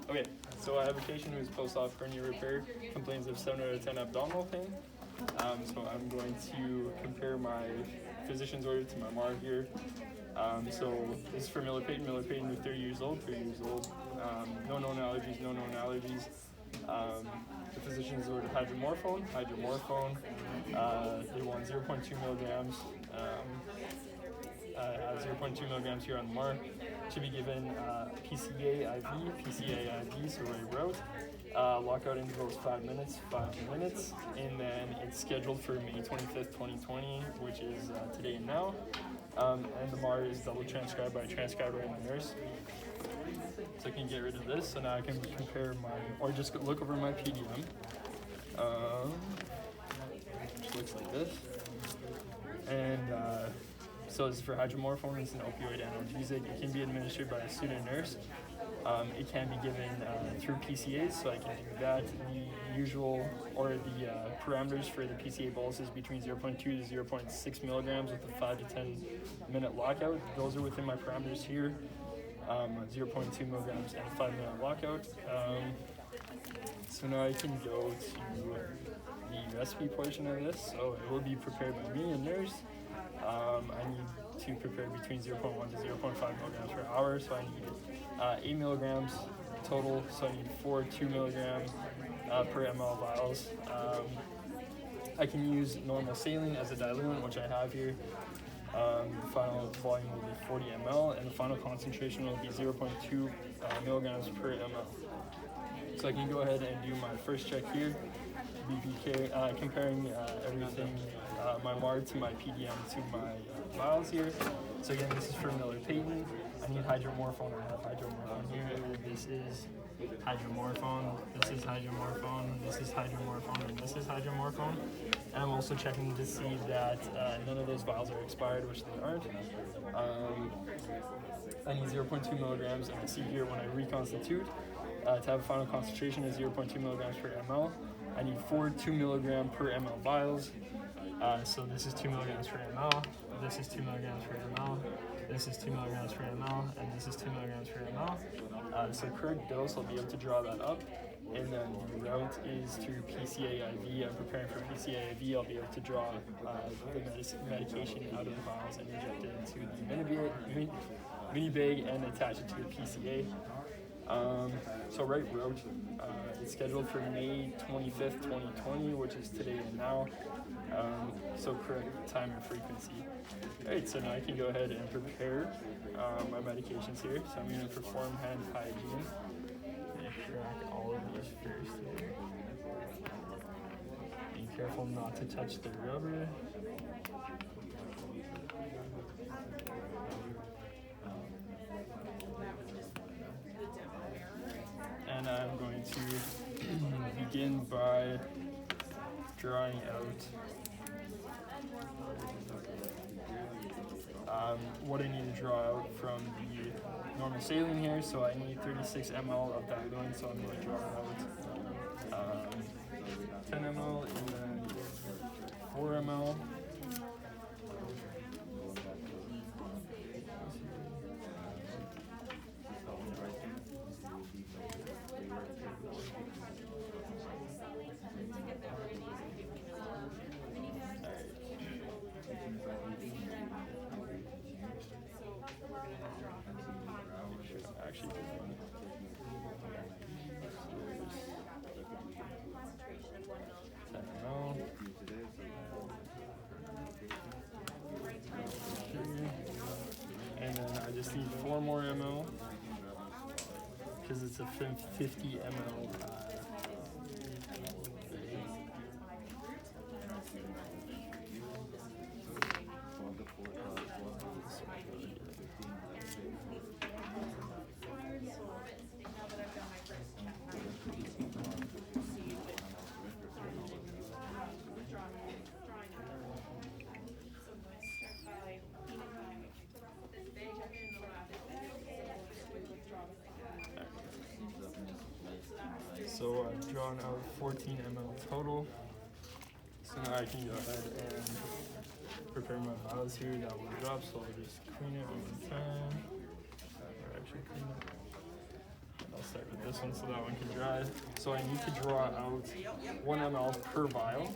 Okay, so I have a patient who's post-op hernia repair, complains of 7 out of 10 abdominal pain. So I'm going to compare my physician's order to my MAR here. So this is for Miller Payton, who's 30 years old. No known allergies, the physician's ordered hydromorphone. They want 0.2 milligrams. 0.2 milligrams here on the MAR. Should be given PCA IV, so right route. Lockout interval is 5 minutes, and then it's scheduled for May 25th, 2020, which is today and now. And the MAR is double transcribed by a transcriber and a nurse. So I can get rid of this, so now I can compare or just look over my PDM. Which looks like this. And so this is for hydromorphone. It's an opioid analgesic. It can be administered by a student nurse. It can be given through PCAs, so I can do that. The usual, or the parameters for the PCA bolus is between 0.2 to 0.6 milligrams with a 5 to 10 minute lockout. Those are within my parameters here. 0.2 milligrams and a 5 minute lockout. So now I can go to the recipe portion of this. So it will be prepared by me, a nurse. I need to prepare between 0.1 to 0.5 milligrams per hour. So I need 8 milligrams total. So I need 4 2 milligram per ml vials. I can use normal saline as a diluent, which I have here. The final volume will be 40 ml, and the final concentration will be 0.2 milligrams per ml. So I can go ahead and do my first check here, BPK, comparing everything, my MAR to my PDM to my vials here. So again, this is for Miller Payton. I need hydromorphone. I have hydromorphone here. This is hydromorphone. This is hydromorphone. This is hydromorphone, and this is hydromorphone. And I'm also checking to see that none of those vials are expired, which they aren't. I need 0.2 milligrams, and I see here when I reconstitute, to have a final concentration is 0.2 milligrams per ml. I need 4 2 milligram per ml vials. So this is 2 milligrams per ml, this is 2 milligrams per ml, this is 2 milligrams per ml, and this is 2 milligrams per ml. So correct dose, I'll be able to draw that up. And then the route is through PCA IV. I'm preparing for PCA IV. I'll be able to draw the medication out of the vials and inject it into the mini bag and attach it to the PCA. So right route, it's scheduled for May 25th, 2020, which is today and now. So correct time and frequency. Alright, so now I can go ahead and prepare my medications here. So I'm going to perform hand hygiene. Crack all of these first here. Be careful not to touch the rubber. And I'm going to begin by drawing out what I need to draw out from the normal saline here. So I need 36 ml of diluent, so I'm going to draw out 10 ml and then 4 ml. Actually, and then I just need 4 more ml because it's a 50 ml. So I've drawn out 14 ml total. So now I can go ahead and prepare my vials here. That will drop, so I'll just clean it one time. Or actually clean it. And I'll start with this one so that one can dry. So I need to draw out 1 ml per vial.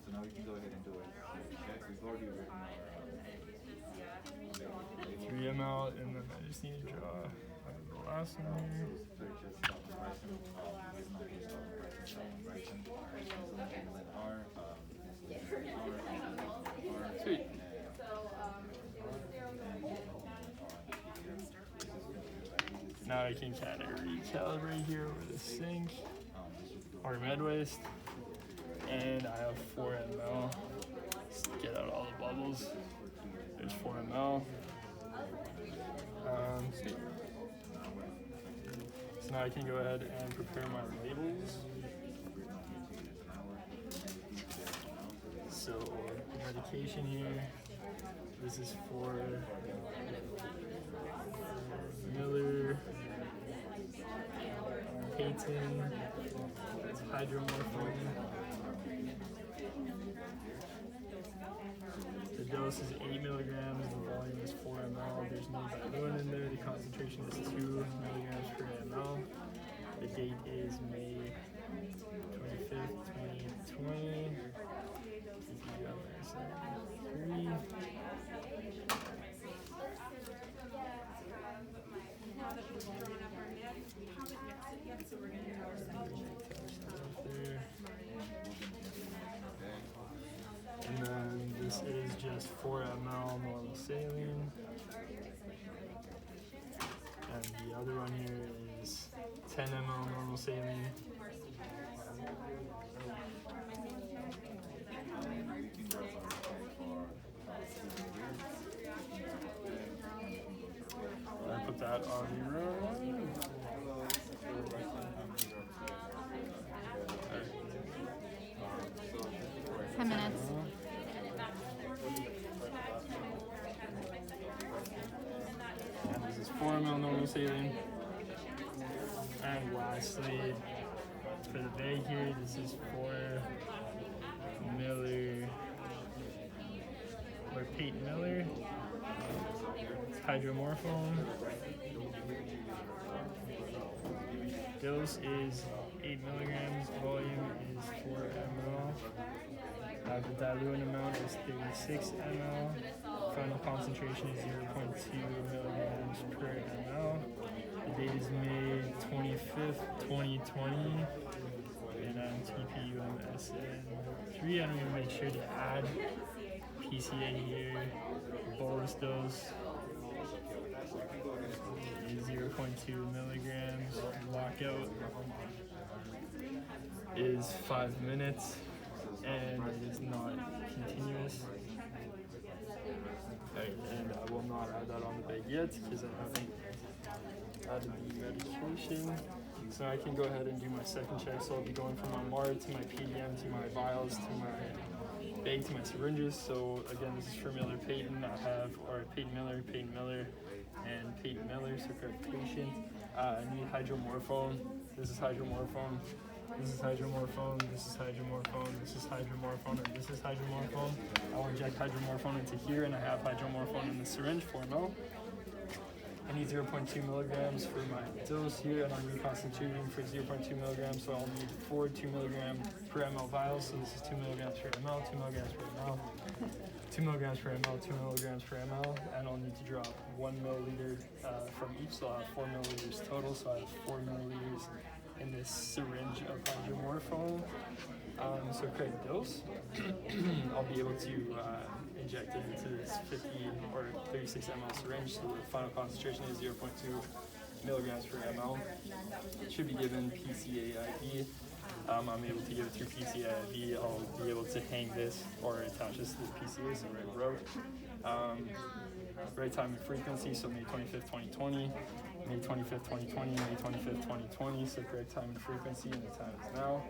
So now we can go ahead and do it. Okay, we've already written our 3 ml, and then I just need to draw the last one here. purchase stock and pricing. It's not just stock and pricing, stock and pricing. So then let R, Sweet. Now I can kind of recalibrate here over the sink or med waste, and I have 4 ml. Just get out all the bubbles. There's 4 ml. Sweet. So now I can go ahead and prepare my labels. So medication here. This is for Miller, PHIN, it's Hydromorphone. The dose is 8 milligrams, the volume is 4 ml. There's no diluent in there. The concentration is 2 milligrams per ml. The date is May 25th, 2020. And then this is just 4 ml normal saline. And the other one here is 10 ml normal saline. I put that on the room. 10 minutes. And this is 4 ml normal saline. And lastly, for the bag here, this is 4 Miller or Peyton Miller. It's Hydromorphone. Dose is 8 milligrams, volume is 4 ml. The diluent amount is 36 ml. Final concentration is 0.2 milligrams per ml. The date is May 25th, 2020. And I'm TPUMSN3. I'm going to make sure to add PCA here. Bolus dose is 0.2 milligrams. Lockout is 5 minutes. And it is not continuous. And I will not add that on the bag yet because I haven't added the medication. So I can go ahead and do my second check. So I'll be going from my MAR to my PDM to my vials to my bag to my syringes. So again, this is for Miller Peyton. I have, or Peyton Miller, and Peyton Miller, so correct patient. I need Hydromorphone. This is Hydromorphone. This is Hydromorphone, this is Hydromorphone, this is Hydromorphone, and this is Hydromorphone. I'll inject Hydromorphone into here, and I have Hydromorphone in the syringe, 4 ml. I need 0.2 milligrams for my dose here, and I'm reconstituting for 0.2 milligrams, so I'll need 4 2 milligram per ml vials. So this is 2 milligrams per ml, 2 milligrams per ml. 2 milligrams per ml, 2 milligrams per ml, and I'll need to drop 1 milliliter from each, so I'll have 4 milliliters total, so I have 4 milliliters in this syringe of hydromorphone. So correct dose, I'll be able to inject it into this 50 or 36 ml syringe, so the final concentration is 0.2 milligrams per ml. It should be given PCA IV. I'm able to give it through PCA IV. I'll be able to hang this or attach this to the PCA, so right route. Right time and frequency, so May 25th, 2020, May 25th, 2020, May 25th, 2020, so correct time and frequency, and the time is now.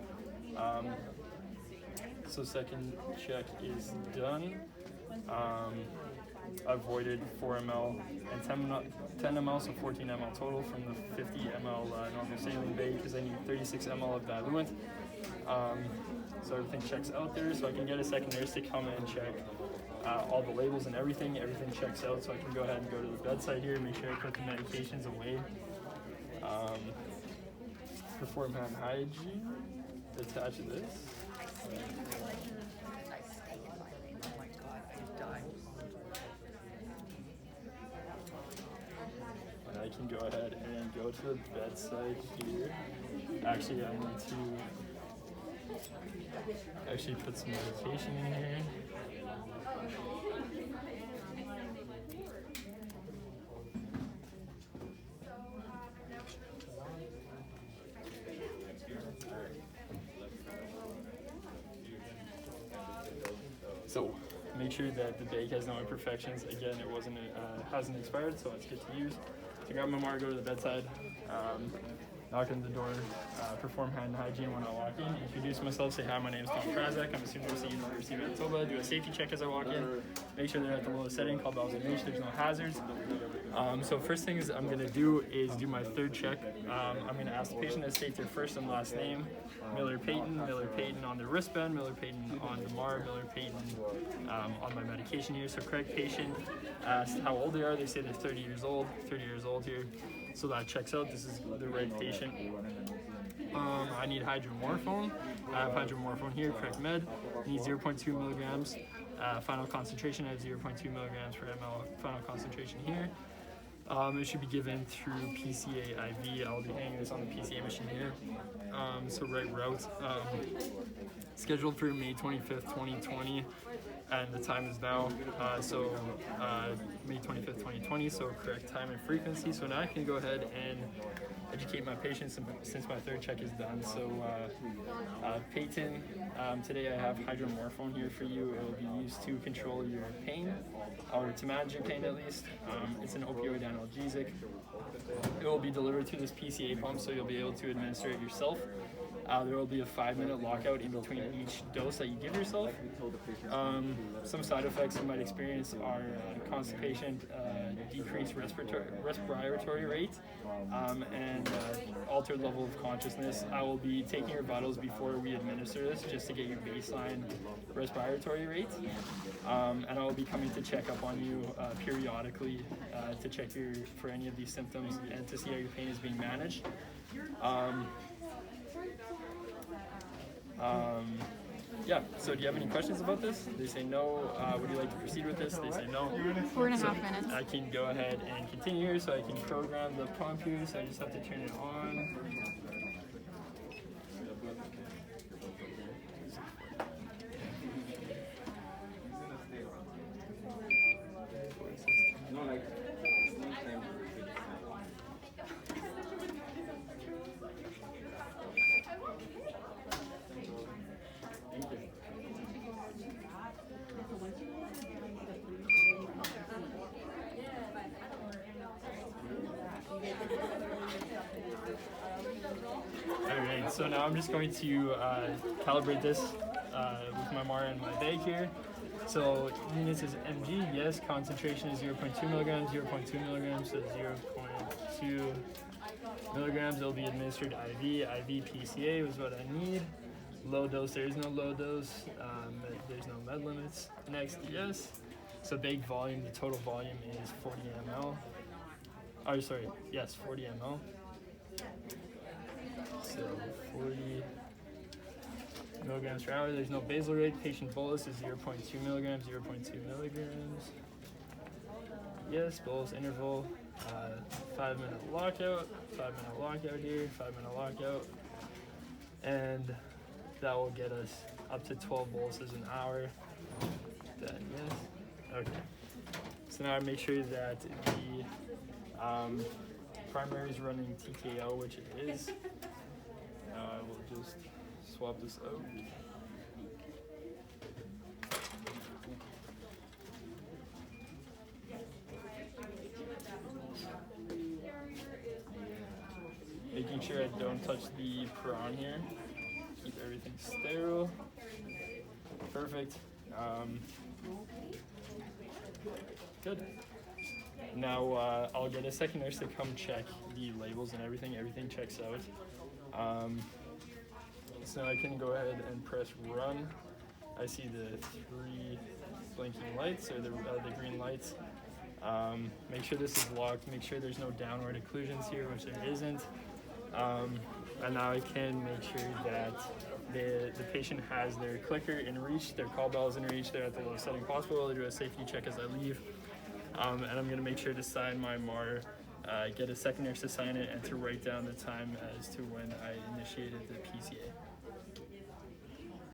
So second check is done. I voided 4 ml and 10 ml, so 14 ml total from the 50 ml normal saline bag because I need 36 ml of diluent. So everything checks out there, so I can get a second nurse to come and check all the labels and everything. Everything checks out, so I can go ahead and go to the bedside here, make sure I put the medications away. Perform hand hygiene, attach this. And I can go ahead and go to the bedside here. Actually, I need to actually put some medication in here. So make sure that the bag has no imperfections. Again, it hasn't expired, so it's good to use. So grab my mark, go to the bedside, knock on the door, perform hand hygiene when I walk in, introduce myself, say hi, my name is Prazak, I'm a student at the University of Manitoba, do a safety check as I walk in, make sure they're at the lowest setting, call bells and mace, there's no hazards. So first things I'm going to do is do my third check. I'm going to ask the patient to state their first and last name, Miller Payton on the wristband, Miller Payton on the MAR, Miller Payton on my medication here. So correct patient, ask how old they are, they say they're 30 years old here. So that checks out, this is the right patient. I need hydromorphone. I have hydromorphone here, correct med. Need 0.2 milligrams. Final concentration, I have 0.2 milligrams per ml. Final concentration here. It should be given through PCA IV. I'll be hanging this on the PCA machine here. So right route. Scheduled for May 25th, 2020. And the time is now, May 25th, 2020, so correct time and frequency. So now I can go ahead and educate my patients since my third check is done. So Peyton, today I have hydromorphone here for you. It will be used to control your pain, or to manage your pain at least. It's an opioid analgesic. It will be delivered through this PCA pump, so you'll be able to administer it yourself. There will be a 5-minute lockout in between each dose that you give yourself. Some side effects you might experience are constipation, decreased respiratory rate, and altered level of consciousness. I will be taking your vitals before we administer this just to get your baseline respiratory rate. And I will be coming to check up on you periodically to check for any of these symptoms and to see how your pain is being managed. Yeah, so do you have any questions about this? They say no. Would you like to proceed with this? They say no. 4.5 minutes. I can go ahead and continue here, so I can program the pump here, so I just have to turn it on. Alright, so now I'm just going to calibrate this with my MAR and my bag here. So units is mg, yes, concentration is 0.2 milligrams, 0.2 milligrams, so 0.2 milligrams. It'll be administered IV. IV PCA was what I need. Low dose, there is no low dose. There's no med limits. Next, yes. So bag volume, the total volume is 40 ml. Oh, sorry, yes, 40 ml. So 40 milligrams per hour. There's no basal rate. Patient bolus is 0.2 milligrams, 0.2 milligrams. Yes, bolus interval, 5-minute lockout, 5-minute lockout here, 5-minute lockout. And that will get us up to 12 boluses an hour. Then yes, okay. So now I make sure that the primary is running TKO, which it is. Now I will just swap this out. Making sure I don't touch the prawn here. Keep everything sterile. Perfect. Good. Now I'll get a second nurse to come check the labels and everything. Everything checks out. So now I can go ahead and press run. I see the 3 blinking lights, or the green lights. Make sure this is locked. Make sure there's no downward occlusions here, which there isn't. And now I can make sure that the patient has their clicker in reach, their call bell is in reach, they're at the lowest setting possible. I'll do a safety check as I leave. And I'm going to make sure to sign my MAR, get a second nurse to sign it, and to write down the time as to when I initiated the PCA.